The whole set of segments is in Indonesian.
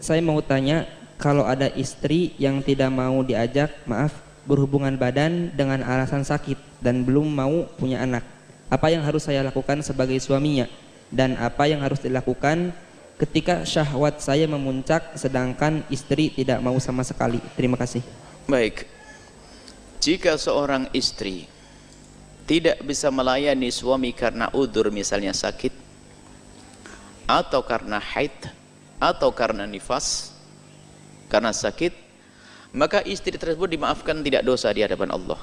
saya mau tanya, kalau ada istri yang tidak mau diajak, berhubungan badan dengan alasan sakit dan belum mau punya anak, apa yang harus saya lakukan sebagai suaminya? Dan apa yang harus dilakukan ketika syahwat saya memuncak sedangkan istri tidak mau sama sekali? Terima kasih. Baik, jika seorang istri tidak bisa melayani suami karena udzur, misalnya sakit, atau karena haid, atau karena nifas, karena sakit, maka istri tersebut dimaafkan, tidak dosa di hadapan Allah.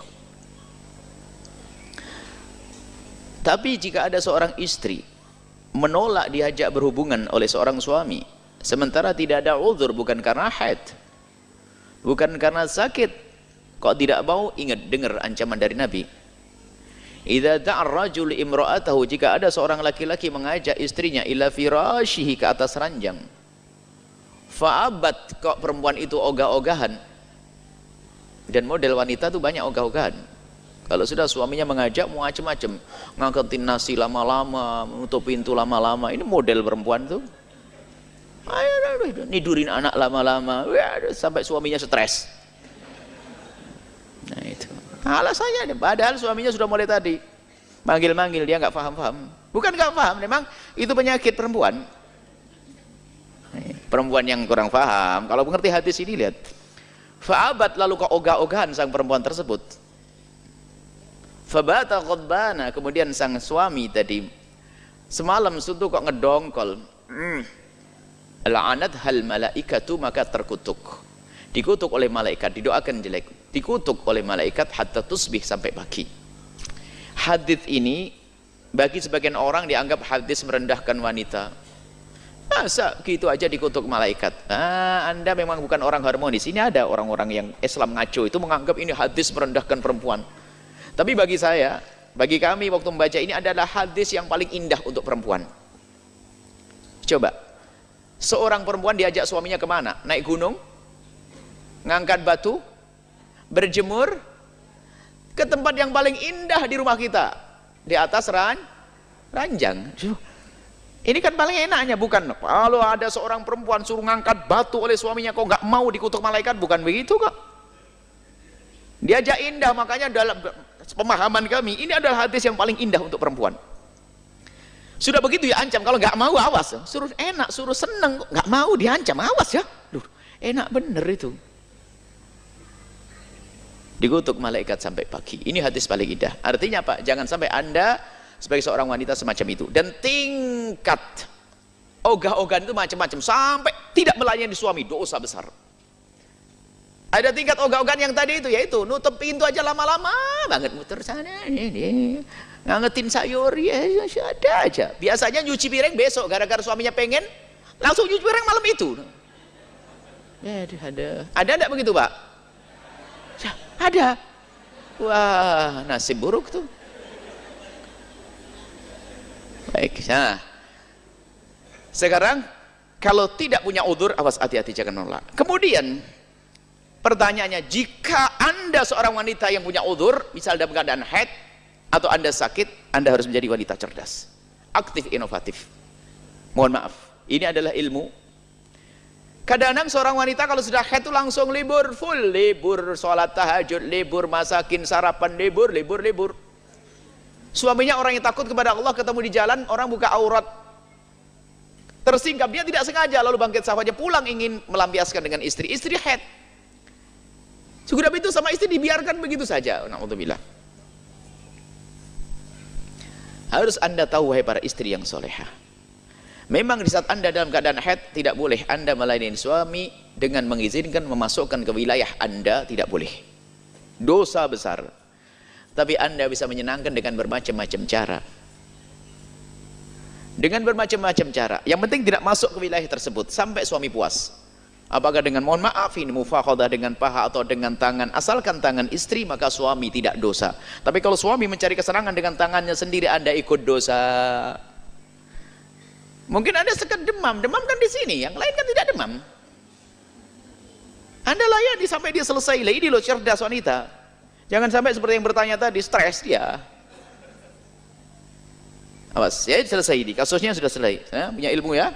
Tapi jika ada seorang istri menolak diajak berhubungan oleh seorang suami, sementara tidak ada udzur, bukan karena haid, bukan karena sakit, kok tidak mau, ingat, dengar ancaman dari Nabi. Idza da'a ar-rajul imra'atahu, jika ada seorang laki-laki mengajak istrinya ila firashihi, ke atas ranjang, fa'abat, kok perempuan itu ogah-ogahan, dan model wanita itu banyak ogah-ogahan. Kalau sudah suaminya mengajak mau macam-macam, ngangkatin nasi lama-lama, menutup pintu lama-lama, ini model perempuan tuh. Nidurin anak lama-lama, sampai suaminya stres. Nah itu alasannya, padahal suaminya sudah mulai tadi manggil-manggil, dia nggak paham-paham. Bukan nggak paham, memang itu penyakit perempuan. Perempuan yang kurang paham. Kalau mengerti hadis ini, lihat, fa'abat, lalu kok ogah-ogahan sang perempuan tersebut. Fabata ghadbana, kemudian sang suami tadi semalam suntuk kok ngedongkol. La'anat hal malaikatu, maka terkutuk, dikutuk oleh malaikat, didoakan jelek, dikutuk oleh malaikat hatta tusbih, sampai pagi. Hadis ini bagi sebagian orang dianggap hadis merendahkan wanita. Masa gitu aja dikutuk malaikat? Anda memang bukan orang harmonis. Ini ada orang-orang yang Islam ngaco itu menganggap ini hadis merendahkan perempuan. Tapi bagi saya, bagi kami waktu membaca ini adalah hadis yang paling indah untuk perempuan. Coba, seorang perempuan diajak suaminya kemana? Naik gunung? Ngangkat batu? Berjemur? Ke tempat yang paling indah di rumah kita, di atas ranjang. Ini kan paling enaknya, bukan? Kalau ada seorang perempuan suruh ngangkat batu oleh suaminya, kok nggak mau dikutuk malaikat? Bukan begitu kok. Diajak indah, makanya dalam pemahaman kami ini adalah hadis yang paling indah untuk perempuan. Sudah begitu ya ancam, kalau nggak mau awas. Suruh enak, suruh seneng, nggak mau diancam, awas ya. Duh, enak bener itu. Dikutuk malaikat sampai pagi. Ini hadis paling indah. Artinya apa? Jangan sampai Anda sebagai seorang wanita semacam itu. Dan tingkat ogah-ogahan itu macam-macam, sampai tidak melayani suami, dosa besar. Ada tingkat ogah-ogahan yang tadi itu, yaitu nutup pintu aja lama-lama banget, muter sana ini, ngangetin sayur, ya ada aja. Biasanya nyuci piring besok, gara-gara suaminya pengen langsung nyuci piring malam itu. Ya ada enggak begitu, Pak? Ya, ada. Wah, nasib buruk tuh. Baik, nah sekarang kalau tidak punya udzur, awas, hati-hati, jangan nolak. Kemudian pertanyaannya, jika Anda seorang wanita yang punya udzur, misal dalam keadaan haid atau Anda sakit, Anda harus menjadi wanita cerdas, aktif, inovatif. Mohon maaf, ini adalah ilmu. Kadang-kadang seorang wanita kalau sudah haid itu langsung libur, full libur, sholat tahajud, libur, masakin, sarapan, libur. Suaminya orang yang takut kepada Allah, ketemu di jalan, orang buka aurat, tersingkap, dia tidak sengaja, lalu bangkit syahwatnya, pulang ingin melampiaskan dengan istri haid. Sudah itu sama istri dibiarkan begitu saja. Na'udzubillah. Harus Anda tahu, wahai para istri yang solehah, memang di saat Anda dalam keadaan haid, tidak boleh Anda melayani suami dengan mengizinkan memasukkan ke wilayah Anda, tidak boleh. Dosa besar. Tapi Anda bisa menyenangkan dengan bermacam-macam cara. Dengan bermacam-macam cara. Yang penting tidak masuk ke wilayah tersebut sampai suami puas. Apakah dengan, mohon maaf, ini mufakhadah dengan paha atau dengan tangan, asalkan tangan istri, maka suami tidak dosa. Tapi kalau suami mencari kesenangan dengan tangannya sendiri, Anda ikut dosa. Mungkin Anda sekedar demam kan di sini, yang lain kan tidak demam. Anda layani sampai dia selesai. Ini loh cerdas wanita. Jangan sampai seperti yang bertanya tadi, stres dia. Awas, ya selesai ini, kasusnya sudah selesai. Punya ilmu ya.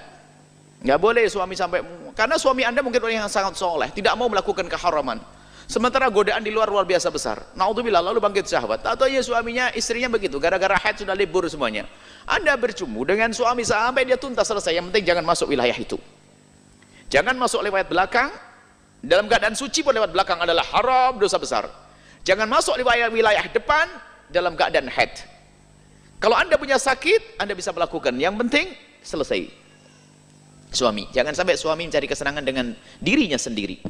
Nggak boleh suami sampai, karena suami Anda mungkin orang yang sangat soleh, tidak mau melakukan keharaman. Sementara godaan di luar biasa besar. Naudzubillah, lalu bangkit syahwat. Atau ya suaminya, istrinya begitu, gara-gara haid sudah libur semuanya. Anda bercumbu dengan suami sampai dia tuntas selesai. Yang penting jangan masuk wilayah itu. Jangan masuk lewat belakang. Dalam keadaan suci pun lewat belakang adalah haram, dosa besar. Jangan masuk wilayah depan dalam keadaan haid. Kalau Anda punya sakit, Anda bisa melakukan. Yang penting selesai. Suami, jangan sampai suami mencari kesenangan dengan dirinya sendiri.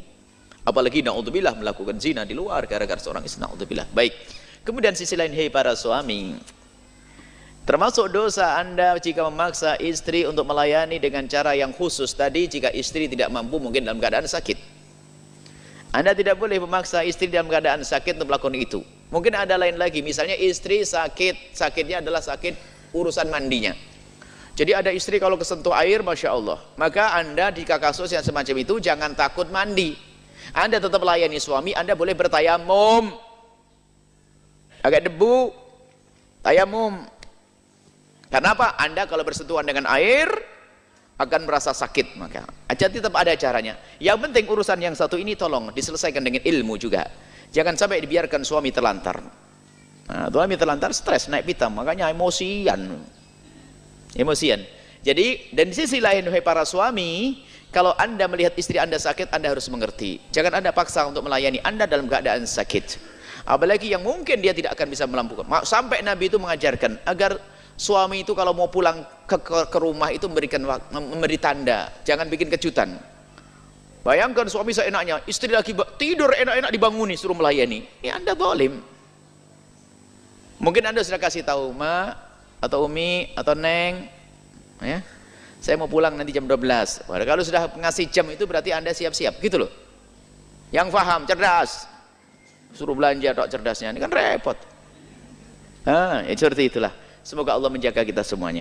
Apalagi naudzubillah melakukan zina di luar gara-gara seorang istri, naudzubillah. Baik. Kemudian sisi lain, hei para suami, termasuk dosa Anda jika memaksa istri untuk melayani dengan cara yang khusus tadi. Jika istri tidak mampu, mungkin dalam keadaan sakit, Anda tidak boleh memaksa istri dalam keadaan sakit untuk melakukan itu. Mungkin ada lain lagi, misalnya istri sakit, sakitnya adalah sakit urusan mandinya. Jadi ada istri kalau kesentuh air, Masya Allah, maka Anda jika kasus yang semacam itu jangan takut mandi. Anda tetap melayani suami, Anda boleh bertayamum. Agak debu, tayamum. Karena apa? Anda kalau bersentuhan dengan air akan merasa sakit, maka jadi tetap ada caranya. Yang penting urusan yang satu ini tolong diselesaikan dengan ilmu juga. Jangan sampai dibiarkan suami terlantar. Nah, suami terlantar stres, naik pitam, makanya emosian. Jadi, dan di sisi lain, wahai para suami, kalau Anda melihat istri Anda sakit, Anda harus mengerti. Jangan Anda paksa untuk melayani Anda dalam keadaan sakit. Apalagi yang mungkin dia tidak akan bisa melakukan. Sampai Nabi itu mengajarkan agar suami itu kalau mau pulang ke rumah itu memberi tanda. Jangan bikin kejutan. Bayangkan suami seenaknya, istri lagi tidur enak-enak dibanguni, suruh melayani. Ini Anda zalim. Mungkin Anda sudah kasih tahu, Ma, atau Umi, atau Neng, ya, saya mau pulang nanti jam 12. Padahal kalau sudah ngasih jam itu berarti Anda siap-siap, gitu loh. Yang paham, cerdas. Suruh belanja tok cerdasnya, ini kan repot. Seperti itulah. Semoga Allah menjaga kita semuanya.